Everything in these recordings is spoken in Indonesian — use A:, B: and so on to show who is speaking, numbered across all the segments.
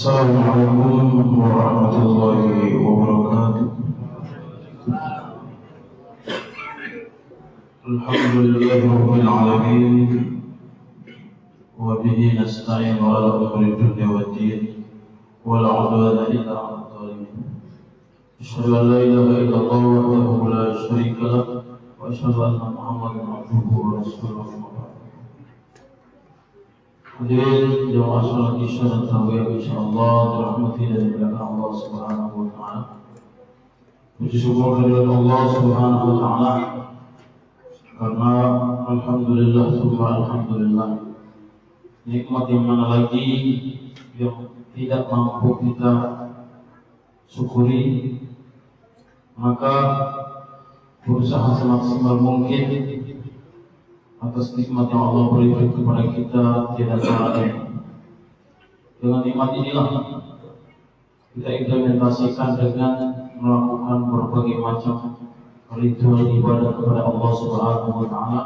A: Assalamualaikum warahmatullahi wabarakatuh. Alhamdulillahi rabbil alamin wa bihi nasta'in ala umuri dunya waddin wa la 'udwana illa 'alal zalimin. Asyhadu an la ilaha illallah wahdahu la syarika lah wa asyhadu anna Muhammadan 'abduhu wa rasuluh. Hadirin jamaah salat Isya dan tarawih insyaallah dirahmati dan dimuliakan Allah Subhanahu wa taala. Puji syukur kehadirat Allah Subhanahu wa taala karena alhamdulillah tsumma alhamdulillah. Nikmat yang mana lagi yang tidak mampu kita syukuri, maka berusaha semaksimal mungkin atas nikmat yang Allah berikan kepada kita tidak salah. Dengan nikmat inilah kita implementasikan dengan melakukan berbagai macam ritual ibadah kepada Allah Subhanahu wa taala,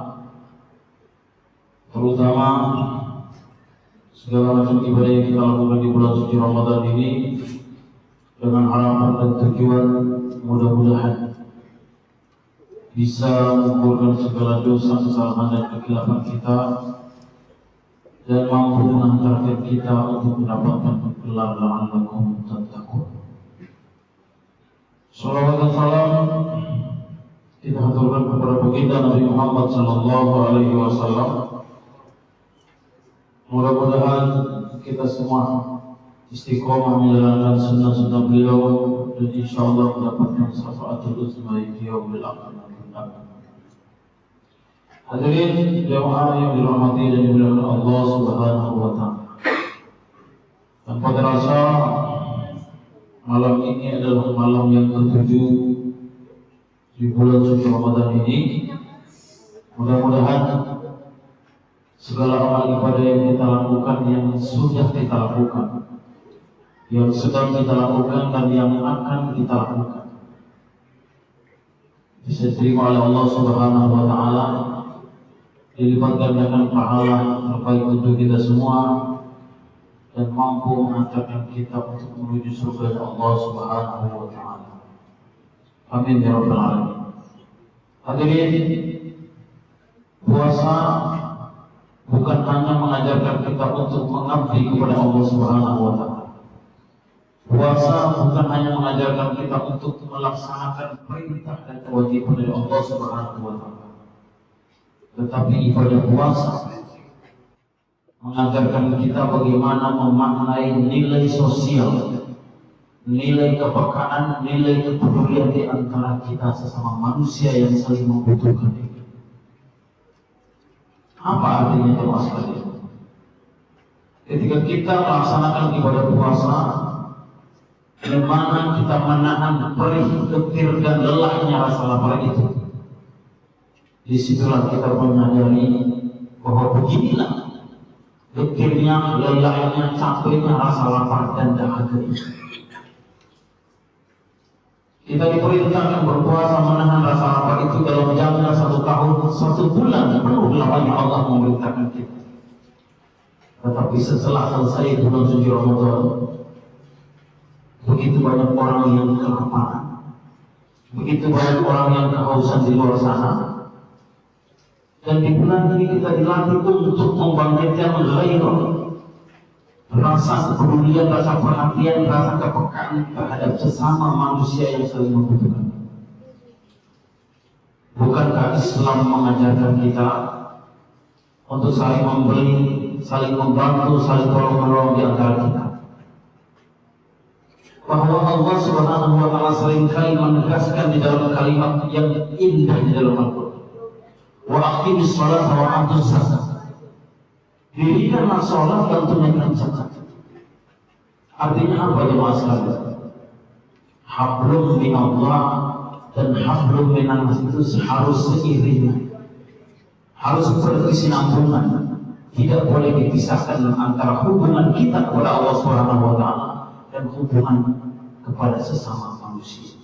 A: terutama segala macam ibadah yang kita lakukan di bulan suci Ramadan ini dengan harapan dan tujuan mudah-mudahan bisa mengumpulkan segala dosa, kesalahan dan kekhilapan kita dan mampu mengantarkan kita untuk mendapatkan gelar la'allakum tattaqun. Salawat dan salam kita haturkan kepada baginda Nabi Muhammad sallallahu alaihi wasallam. Mudah-mudahan kita semua istiqomah menjalankan sunnah-sunnah beliau dan insyaallah mendapatkan syafaatul uzma di yaumil akhir. Hadirin jamaah yang dirahmati dan dimuliakan Allah Subhanahu wa taala. Tanpa terasa malam ini adalah malam yang ke-7 di bulan suci Ramadan ini. Mudah-mudahan segala amal ibadah yang kita lakukan, yang sudah kita lakukan, yang sedang kita lakukan dan yang akan kita lakukan bisa diterima oleh Allah Subhanahu wa taala, dilipat gandakan pahala terbaik untuk kita semua dan mampu mengantarkan kita untuk menuju surga Allah Subhanahu wa taala. Amin ya rabbal alamin. Hadirin, puasa bukan hanya mengajarkan kita untuk mengabdi kepada Allah Subhanahu wa taala. Puasa bukan hanya mengajarkan kita untuk melaksanakan perintah dan kewajiban dari Allah Subhanahu wa taala. Tetapi ibadah puasa mengajarkan kita bagaimana memaknai nilai sosial, nilai kepekaan, nilai kepedulian di antara kita sesama manusia yang saling membutuhkan. Apa artinya jemaah sekalian? Ketika kita melaksanakan ibadah puasa, di mana kita menahan perih, letih dan lelahnya rasa lapar itu, disitulah kita menyadari bahwa beginilah letihnya, lelahnya, capeknya rasa lapar dan dahaga itu. Kita diperintahkan berpuasa menahan rasa lapar itu dalam jangka 1 tahun, 1 bulan penuh lamanya Allah memerintahkan kita. Tetapi setelah selesai bulan suci Ramadan, begitu banyak orang yang kelaparan, begitu banyak orang yang kehausan di luar sana. Dan di bulan ini kita dilatih untuk membangkitkan ghairah, rasa kepedulian, rasa perhatian, rasa kepekaan terhadap sesama manusia yang saling membutuhkan. Bukankah Islam mengajarkan kita untuk saling memberi, saling membantu, saling tolong-menolong di antara kita? Bahwa Allah Subhanahu wa taala seringkali menegaskan di dalam kalimat yang indah di dalam Al-Qur'an, wa aqimis sholata wa atuz zakata. Dirikanlah sholat dan tunaikan zakat. Artinya apa jemaah sekalian? Hablum min Allah dan hablum minan nas itu harus seiringan, harus berkesinambungan, tidak boleh dipisahkan antara hubungan kita kepada Allah Subhanahu wa taala dan hubungan kepada sesama manusia.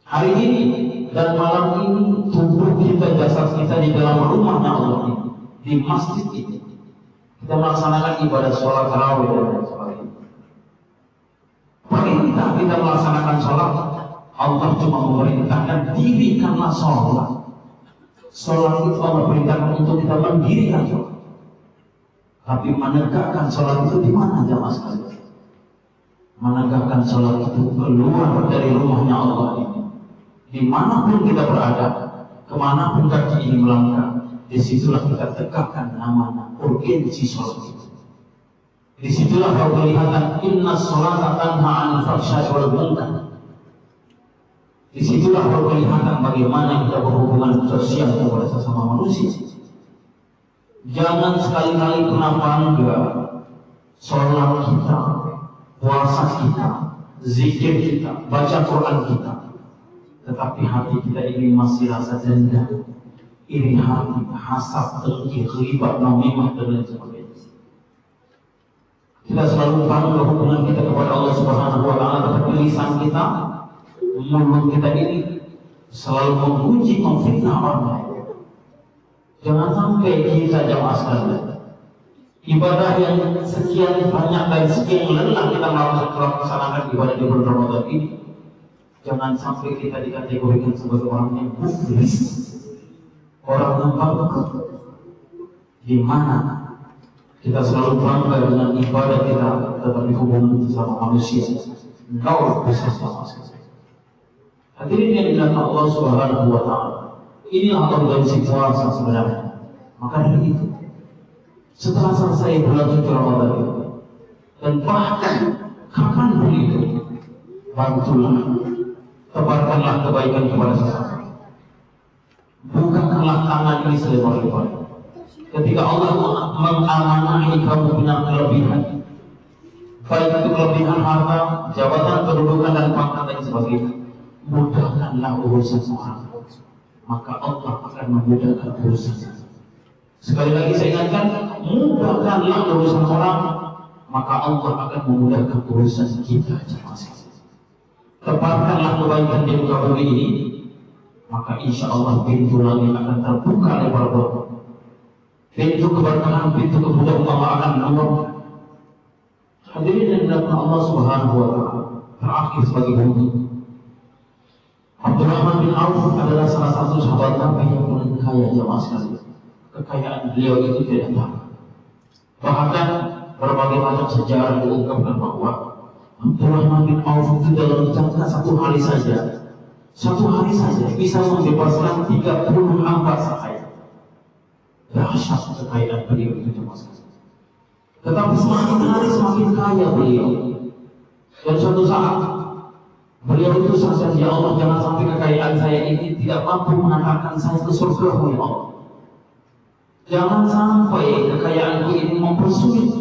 A: Hari ini dan malam ini tubuh kita, jasad kita di dalam rumahnya Allah ini, di masjid ini, kita melaksanakan ibadah sholat tarawih dan sebagainya. Perintah kita melaksanakan sholat, Allah cuma memerintahkan dirikanlah sholat. Sholat itu Allah perintahkan untuk kita mendirikan sholat. Tapi menegakkan sholat itu di mana jamaah sekalian? Menegakkan sholat itu keluar dari rumahnya Allah ini. Dimanapun kita berada, kemanapun kaki ini melangkah, disitulah kita tegakkan namanya urgensi sholat itu. Disitulah baru kelihatan inna sholata tanha 'anil fahsya'i wal munkar. Disitulah baru kelihatan bagaimana kita berhubungan sosial kepada sesama manusia. Jangan sekali-kali pernah bangga sholat kita, puasa kita, zikir kita, baca Quran kita, tetapi hati kita ini masih rasa dendam, iri hati, hasad, dengki, ghibah, namimah dan lain sebagainya. Kita selalu bangga hubungan kita kepada Allah Subhanahu wa Ta'ala, tetapi lisan kita, mulut kita ini selalu memuji, memfitnah orang lain. Jangan sampai kita jamaah sekalian, ibadah yang sekian banyak dan sekian lelah kita melaksanakan ibadah di bulan Ramadan ini, jangan sampai kita dikategorikan sebagai orang yang muflis, orang yang bangkrut. Di mana kita selalu bangga dengan ibadah kita, tetapi hubungan sama manusia nol bisa sama sekali. Hadirin yang dimuliakan Allah Subhanahu wa Ta'ala, inilah urgensi puasa sebenarnya. Maka dari itu, setelah selesai bulan suci Ramadan itu, dan bahkan kapan pun itu, bantulah, tebarkanlah kebaikan kepada sesama. Bukakanlah tangan ini selebar-lebarnya. Ketika Allah mengamanahi kamu dengan kelebihan, baik itu kelebihan harta, jabatan, kedudukan dan pangkat dan sebagainya, mudahkanlah urusan orang, maka Allah akan memudahkan urusan. Sekali lagi saya ingatkan, mudahkanlah urusan orang, maka Allah akan memudahkan urusan kita. Tebarkanlah kebaikan di muka bumi ini, maka insya Allah pintu langit akan terbuka lebar-lebar. Pintu keberkahan, pintu kemudahan Allah akan menolong. Hadirin yang dimuliakan Allah Subhanahu wa Ta'ala, terakhir sebagai bukti, Abdurrahman bin Auf adalah salah satu sahabat Nabi yang paling kaya jamaah sekalian. Kekayaan beliau itu tidak tahu. Bahkan berbagai macam sejarah diungkapkan bahwa Abdurrahman bin Auf itu dalam jangka satu hari saja bisa membebaskan 30 hamba sahaya. Dahsyat kekayaan beliau itu jemaah sekalian. Tetapi semakin hari semakin kaya beliau. Dan suatu saat beliau itu saja, ya Allah, jangan sampai kekayaan saya ini tidak mampu mengantarkan saya ke surga, ya Allah. Jangan sampai kekayaanku ini mempersulit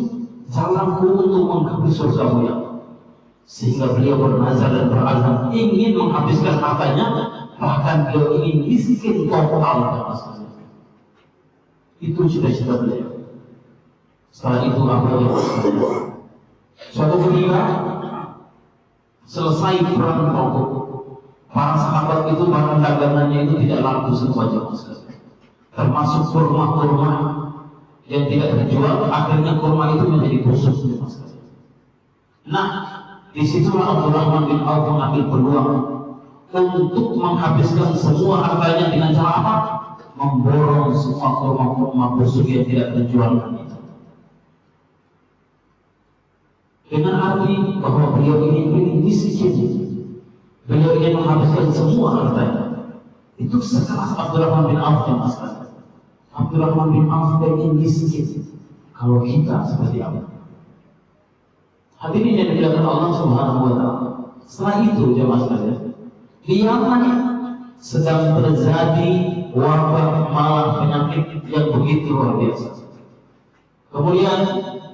A: jalanku untuk menggapai surga, ya Allah. Sehingga beliau bernazar dan berazam ingin menghabiskan hartanya, bahkan beliau ingin miskin total. Itu cita-cita beliau. Setelah itu apa yang terjadi? Suatu ketika selesai perang Uhud, para sahabat itu barang dagangannya itu tidak laku semua jemaah sekalian. Termasuk kurma-kurma yang tidak terjual, akhirnya kurma itu menjadi busuk jemaah sekalian. Nah, disitulah Abdurrahman bin Auf mengambil peluang untuk menghabiskan semua hartanya dengan cara apa? Memborong semua kurma-kurma busuk yang tidak terjual itu. Dengan arti bahwa beliau ini miskin, beliau ingin menghabiskan semua hartanya. Itu sekelas Abdurrahman bin Auf yang asal. Abdurrahman bin Auf ingin miskin. Kalau kita seperti apa? Hadirin yang dimuliakan Allah Subhanahu wa Ta'ala. Setelah itu jemaah sekalian, di Yaman sedang terjadi wabah malah penyakit yang begitu luar biasa. Kemudian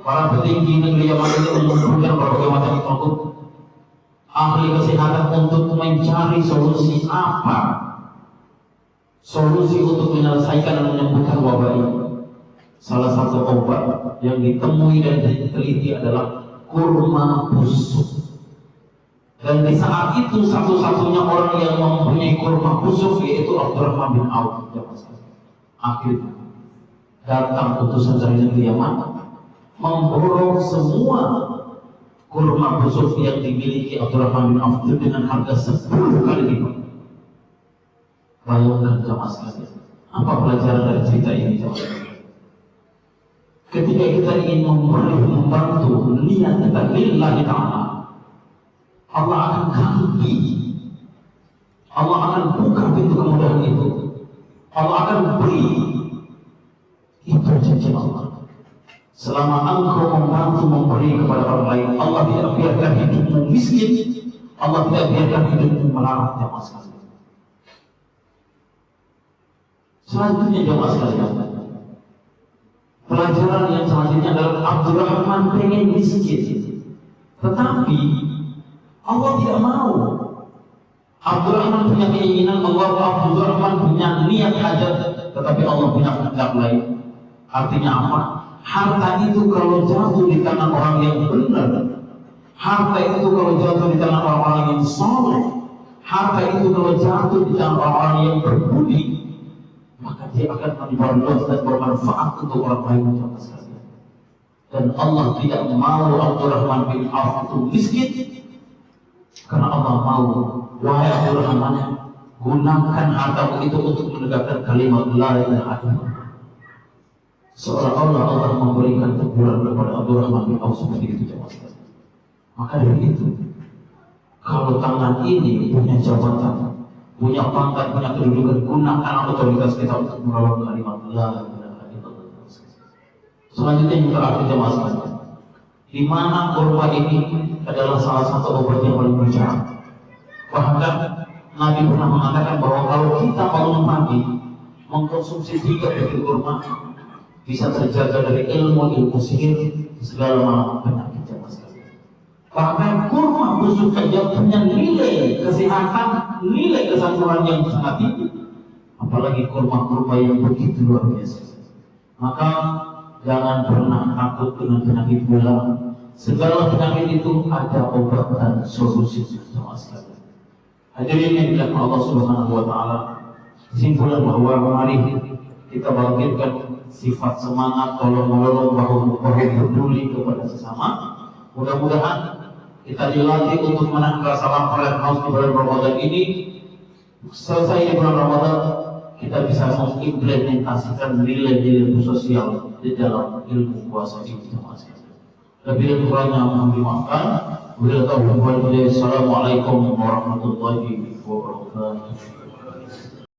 A: para petinggi negeri Yaman itu mengumpulkan berbagai macam produk ahli kesehatan untuk mencari solusi apa, solusi untuk menyelesaikan dan menyembuhkan wabah ini. Salah satu obat yang ditemui dan diteliti adalah kurma busuk. Dan di saat itu satu-satunya orang yang mempunyai kurma busuk yaitu Abdurrahman bin Auf. Akhirnya datang utusan dari negeri Yaman memborong semua kurma busuk yang dimiliki Abdurrahman bin Auf dengan harga 10 kali lipat. Bayangkan jamaah sekalian, apa pelajaran dari cerita ini jamaah sekalian? Ketika kita ingin membantu niat kita lillahi ta'ala, Allah akan ganti, Allah akan buka pintu kemudahan itu, Allah akan beri. Itu janji Allah. Selama engkau membantu memberi kepada orang lain, Allah tidak biarkan hidupmu miskin, Allah tidak biarkan hidupmu melarat jamaah sekalian. Selanjutnya jamaah sekalian, pelajaran yang selanjutnya adalah Abdurrahman pengen miskin, tetapi Allah tidak mau. Abdurrahman punya keinginan, Abdurrahman punya niat hajat, tetapi Allah punya kehendak lain. Artinya apa? Harta itu kalau jatuh di tangan orang yang benar, harta itu kalau jatuh di tangan orang-orang yang soleh, harta itu kalau jatuh di tangan orang-orang yang berbudi, maka dia akan berbuat dan bermanfaat untuk orang lain. Dan Allah tidak mau Abdurrahman bin Auf itu miskin, karena Allah mau, wahai Abdurrahman, gunakan hartamu itu untuk menegakkan kalimat la ilaha illallah. Seolah-olah Allah memberikan teguran kepada Abdurrahman bin Auf seperti itu jemaah sekalian. Maka dari itu, kalau tangan ini punya jabatan, punya pangkat, punya kedudukan, gunakan otoritas kita untuk menolong kalimat la ilaha illallah. Selanjutnya yang terakhir jemaah sekalian, di mana kurma ini adalah salah satu obat yang paling berjalan. Bahkan Nabi pernah mengatakan bahwa kalau kita bangun pagi mengkonsumsi 3 butir kurma, bisa terjaga dari ilmu sihir, segala macam penyakit jamaah sekalian. Bahkan kurma busuk saja punya nilai kesehatan, nilai kesamuran yang sangat tinggi, apalagi kurma-kurma yang begitu luar biasa. Maka jangan pernah takut dengan penyakit gula. Segala penyakit itu ada obat dan solusi jamaah sekalian. Hadirin yang dimuliakan Allah Subhanahu wa taala, kesimpulan bahwa mari kita bangkitkan sifat semangat, tolong-menolong, bahu peduli kepada sesama. Mudah-mudahan kita dilatih untuk menahan rasa lapar dan haus di bulan Ramadan ini. Selesai di bulan Ramadan, kita bisa mengimplementasikan nilai-nilai sosial di dalam ilmu puasa ini. Lebih kurangnya mohon dimaafkan. Wabillahi taufiq wal hidayah. Assalamualaikum warahmatullahi wabarakatuh.